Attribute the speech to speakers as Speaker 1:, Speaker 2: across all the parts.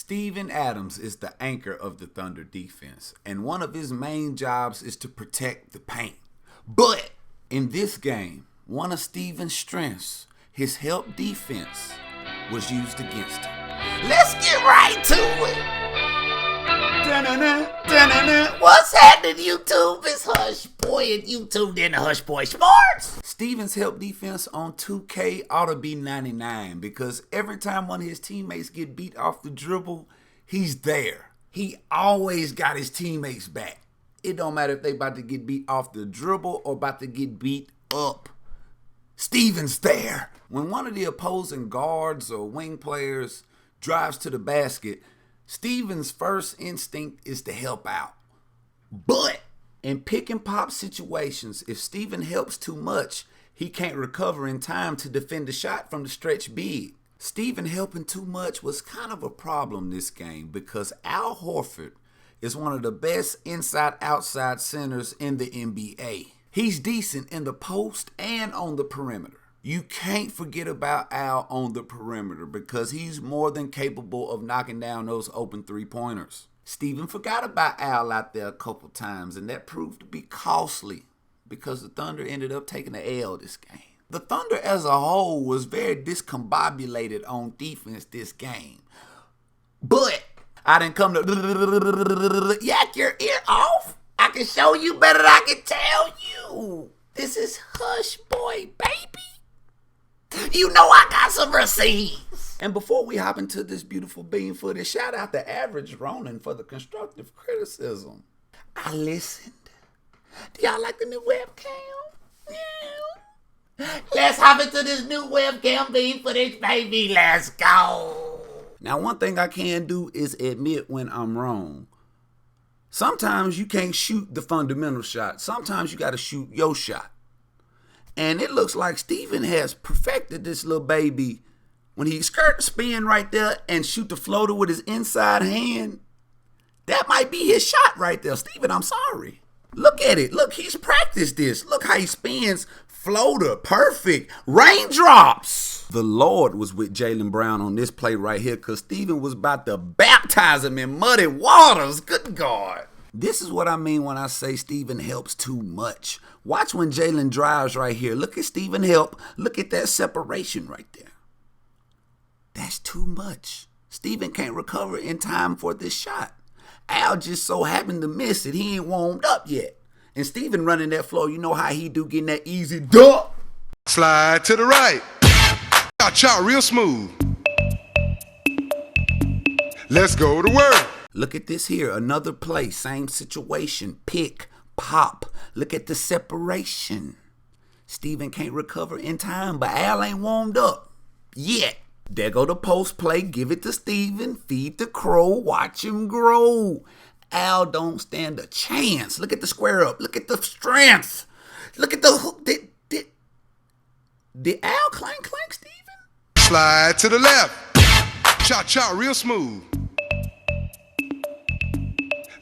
Speaker 1: Steven Adams is the anchor of the Thunder defense, and one of his main jobs is to protect the paint. But in this game, one of Steven's strengths, his help defense, was used against him. Let's get right to it. Da-na-na, da-na-na. What's happening, YouTube? It's Hush Boy and YouTube in the Hush Boy Sports. Steven's help defense on 2K ought to be 99 because every time one of his teammates get beat off the dribble, he's there. He always got his teammates back. It don't matter if they about to get beat off the dribble or about to get beat up. Steven's there. When one of the opposing guards or wing players drives to the basket, Steven's first instinct is to help out. But in pick and pop situations, if Steven helps too much, he can't recover in time to defend the shot from the stretch big. Steven helping too much was kind of a problem this game because Al Horford is one of the best inside-outside centers in the NBA. He's decent in the post and on the perimeter. You can't forget about Al on the perimeter because he's more than capable of knocking down those open three-pointers. Steven forgot about Al out there a couple times, and that proved to be costly because the Thunder ended up taking the L this game. The Thunder as a whole was very discombobulated on defense this game. But I didn't come to yak your ear off. I can show you better than I can tell you. This is Hush Boy, baby. You know I got some receipts. And before we hop into this beautiful bean footage, shout out to Average Ronin for the constructive criticism. I listened. Do y'all like the new webcam? Yeah. Let's hop into this new webcam bean footage, baby. Let's go. Now, one thing I can do is admit when I'm wrong. Sometimes you can't shoot the fundamental shot. Sometimes you got to shoot your shot. And it looks like Steven has perfected this little baby when he skirt spin right there and shoot the floater with his inside hand. That might be his shot right there. Steven, I'm sorry. Look at it. Look, he's practiced this. Look how he spins. Floater. Perfect. Raindrops. The Lord was with Jaylen Brown on this play right here because Steven was about to baptize him in muddy waters. Good God. This is what I mean when I say Steven helps too much. Watch when Jaylen drives right here. Look at Steven help. Look at that separation right there. That's too much. Steven can't recover in time for this shot. Al just so happened to miss it. He ain't warmed up yet. And Steven running that floor, you know how he do, getting that easy dunk.
Speaker 2: Slide to the right. Chop real smooth. Let's go to work.
Speaker 1: Look at this here. Another play. Same situation. Pick. Pop. Look at the separation. Steven can't recover in time, but Al ain't warmed up yet. There go the post play. Give it to Steven. Feed the crow. Watch him grow. Al don't stand a chance. Look at the square up. Look at the strength. Look at the hook. Did Al clank Steven?
Speaker 2: Slide to the left. Chop real smooth.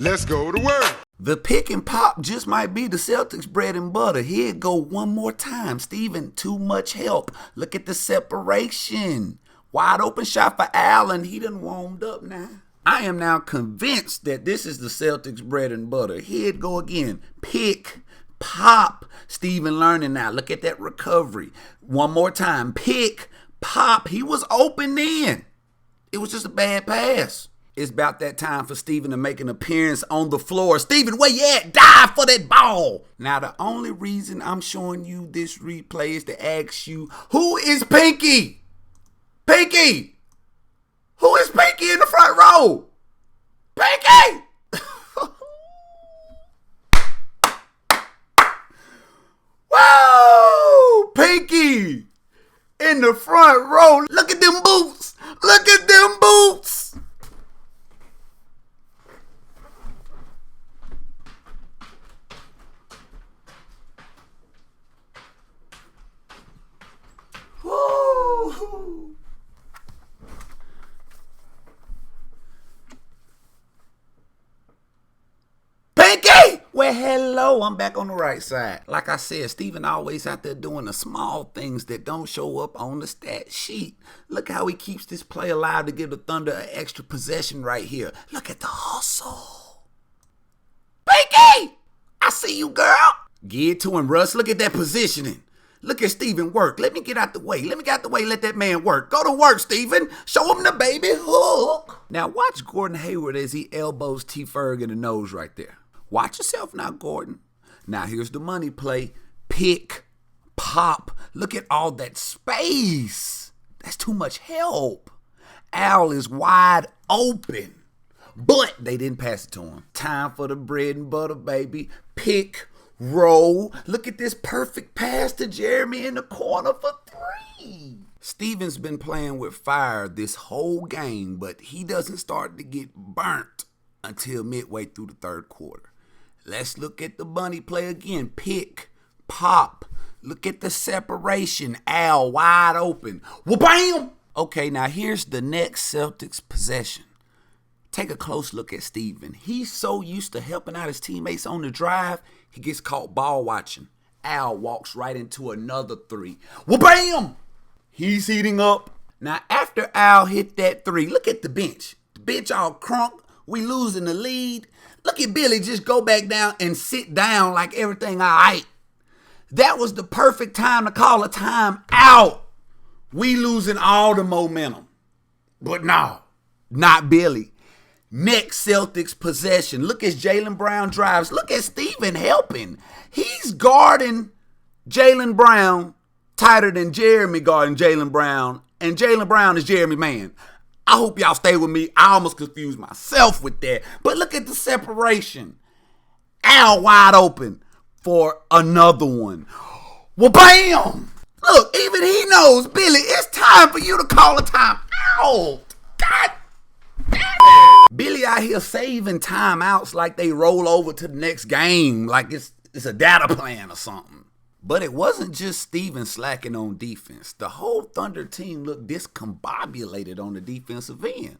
Speaker 2: Let's go to work.
Speaker 1: The pick and pop just might be the Celtics' bread and butter. Here go one more time. Steven, too much help. Look at the separation. Wide open shot for Allen. He done warmed up now. I am now convinced that this is the Celtics' bread and butter. Here it go again. Pick, pop. Steven learning now. Look at that recovery. One more time. Pick, pop. He was open then. It was just a bad pass. It's about that time for Steven to make an appearance on the floor. Steven, where you at? Dive for that ball. Now, the only reason I'm showing you this replay is to ask you, who is Pinky? Pinky! Who is Pinky in the front row? Pinky! Whoa! Pinky! In the front row. Look at them boots. Look at them boots. Woo. Pinky! Well, hello, I'm back on the right side. Like I said, Steven always out there doing the small things that don't show up on the stat sheet. Look how he keeps this play alive to give the Thunder an extra possession right here. Look at the hustle. Pinky! I see you, girl. Get to him, Russ. Look at that positioning. Look at Steven work. Let me get out the way. Let that man work. Go to work, Steven. Show him the baby hook. Now watch Gordon Hayward as he elbows T. Ferg in the nose right there. Watch yourself now, Gordon. Now here's the money play. Pick, pop. Look at all that space. That's too much help. Al is wide open. But they didn't pass it to him. Time for the bread and butter, baby. Pick, roll. Look at this perfect pass to Jeremy in the corner for 3. Steven's been playing with fire this whole game, but he doesn't start to get burnt until midway through the third quarter. Let's look at the bunny play again. Pick, pop. Look at the separation. Al wide open. Well, bam! Okay, now here's the next Celtics possession. Take a close look at Steven. He's so used to helping out his teammates on the drive, he gets caught ball watching. Al walks right into another 3. Well, bam! He's heating up. Now, after Al hit that 3, look at the bench. The bench all crunk. We losing the lead. Look at Billy just go back down and sit down like everything all right. That was the perfect time to call a time out. We losing all the momentum. But no, not Billy. Next Celtics possession. Look as Jaylen Brown drives. Look at Steven helping. He's guarding Jaylen Brown tighter than Jeremy guarding Jaylen Brown. And Jaylen Brown is Jeremy man. I hope y'all stay with me. I almost confused myself with that. But look at the separation. Al wide open for another one. Well, bam! Look, even he knows, Billy, it's time for you to call a time out. God damn it. Billy out here saving timeouts like they roll over to the next game, like it's a data plan or something. But it wasn't just Steven slacking on defense. The whole Thunder team looked discombobulated on the defensive end.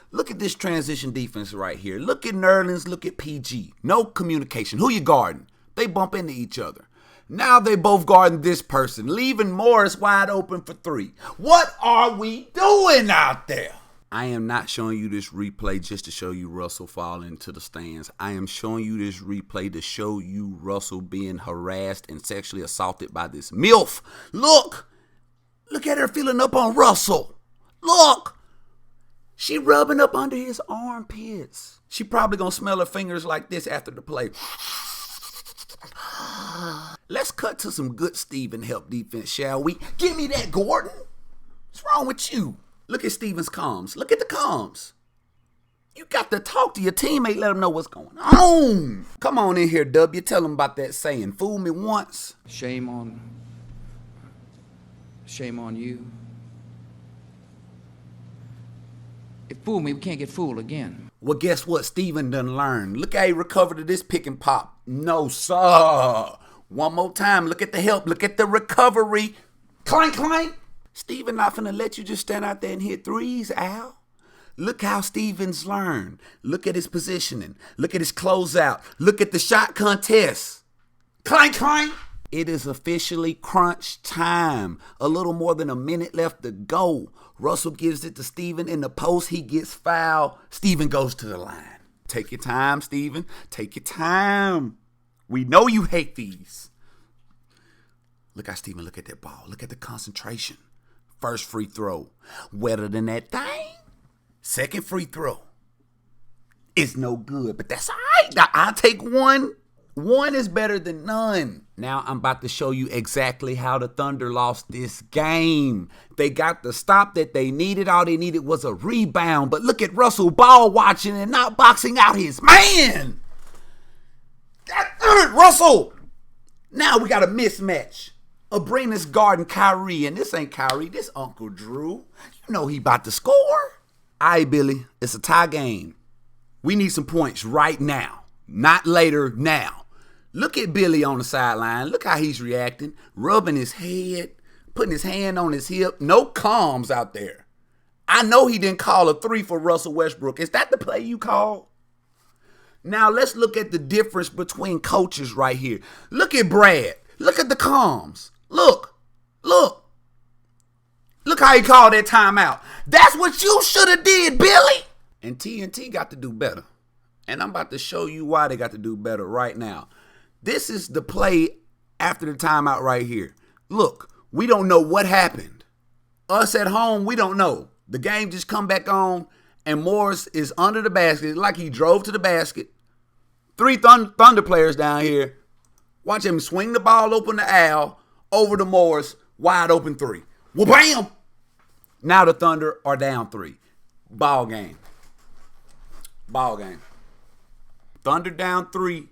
Speaker 1: Look at this transition defense right here. Look at Nerlens, look at PG. No communication. Who you guarding? They bump into each other. Now they both guarding this person, leaving Morris wide open for 3. What are we doing out there? I am not showing you this replay just to show you Russell falling into the stands. I am showing you this replay to show you Russell being harassed and sexually assaulted by this MILF. Look at her feeling up on Russell. Look, she rubbing up under his armpits. She probably gonna smell her fingers like this after the play. Let's cut to some good Steven help defense, shall we? Give me that, Gordon. What's wrong with you? Look at Steven's comms. Look at the comms. You got to talk to your teammate, let them know what's going on. Come on in here, W. Tell them about that saying. Fool me once.
Speaker 3: Shame on you. If fool me, we can't get fooled again.
Speaker 1: Well, guess what? Steven done learned. Look how he recovered to this pick and pop. No, sir. One more time. Look at the help. Look at the recovery. Clank, clank. Steven not finna let you just stand out there and hit 3s, Al. Look how Steven's learned. Look at his positioning. Look at his closeout. Look at the shot contest. Clank, clank. It is officially crunch time. A little more than a minute left to go. Russell gives it to Steven in the post. He gets fouled. Steven goes to the line. Take your time, Steven. Take your time. We know you hate these. Look how Steven look at that ball. Look at the concentration. First free throw. Wetter than that thing. Second free throw. It's no good, but that's all right. I'll take one. One is better than none. Now I'm about to show you exactly how the Thunder lost this game. They got the stop that they needed. All they needed was a rebound. But look at Russell ball watching and not boxing out his man. Russell. Now we got a mismatch. Abrinas guarding Kyrie, and this ain't Kyrie, this Uncle Drew. You know he about to score. All right, Billy, it's a tie game. We need some points right now, not later, now. Look at Billy on the sideline. Look how he's reacting, rubbing his head, putting his hand on his hip. No comms out there. I know he didn't call a 3 for Russell Westbrook. Is that the play you called? Now let's look at the difference between coaches right here. Look at Brad. Look at the comms. Look how he called that timeout. That's what you should have did, Billy. And TNT got to do better. And I'm about to show you why they got to do better right now. This is the play after the timeout right here. Look, we don't know what happened. Us at home, we don't know. The game just come back on, and Morris is under the basket. Like he drove to the basket. 3 Thunder players down here. Watch him swing the ball open to Al, over to Morris, wide open 3. Well, bam! Now the Thunder are down 3. Ball game. Thunder down 3.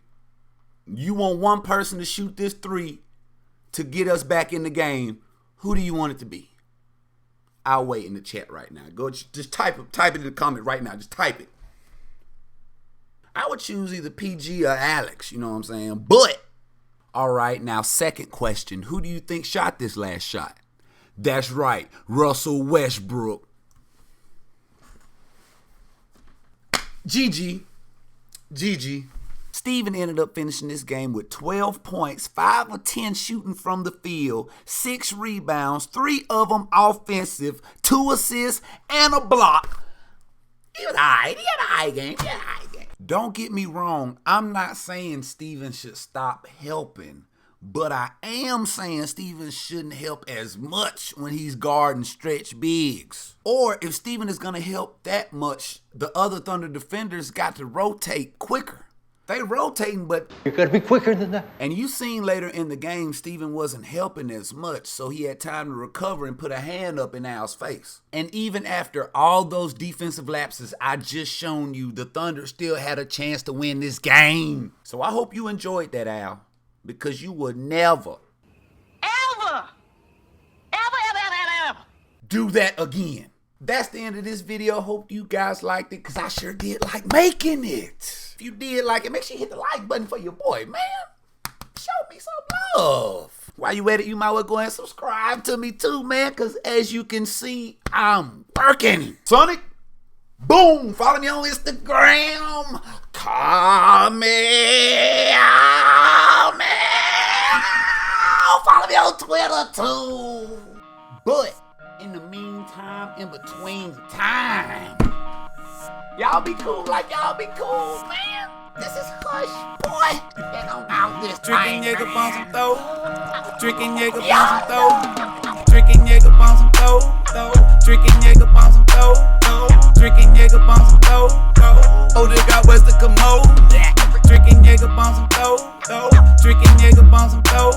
Speaker 1: You want one person to shoot this 3 to get us back in the game. Who do you want it to be? I'll wait in the chat right now. Go just type it in the comment right now. Just type it. I would choose either PG or Alex, you know what I'm saying? But, all right, now second question. Who do you think shot this last shot? That's right, Russell Westbrook. GG. Steven ended up finishing this game with 12 points, 5 of 10 shooting from the field, 6 rebounds, 3 of them offensive, 2 assists, and a block. He had an eye game. Don't get me wrong, I'm not saying Steven should stop helping, but I am saying Steven shouldn't help as much when he's guarding stretch bigs. Or if Steven is going to help that much, the other Thunder defenders got to rotate quicker. They rotating, but
Speaker 4: you got to be quicker than that.
Speaker 1: And you seen later in the game, Steven wasn't helping as much, so he had time to recover and put a hand up in Al's face. And even after all those defensive lapses I just shown you, the Thunder still had a chance to win this game. So I hope you enjoyed that, Al, because you would never do that again. That's the end of this video. Hope you guys liked it, because I sure did like making it. If you did like it, make sure you hit the like button for your boy, man. Show me some love. While you at it, you might well go ahead and subscribe to me too, man, because as you can see, I'm working. Sonic, boom. Follow me on Instagram. Call me. Follow me on Twitter too. But in the meantime, in between time, y'all be cool like y'all be cool, man. This is Hush Boy. And I'm out this
Speaker 5: Drinking
Speaker 1: thing,
Speaker 5: Jacob
Speaker 1: man.
Speaker 5: on some throw. Drinking Jacob on some throw. Drinking Jacob on some throw. Drinking Jacob on some throw. Drinking Jacob on some throw. Oh, they got west the commode. Drinking Jacob on some throw. Drinking Jacob on some throw.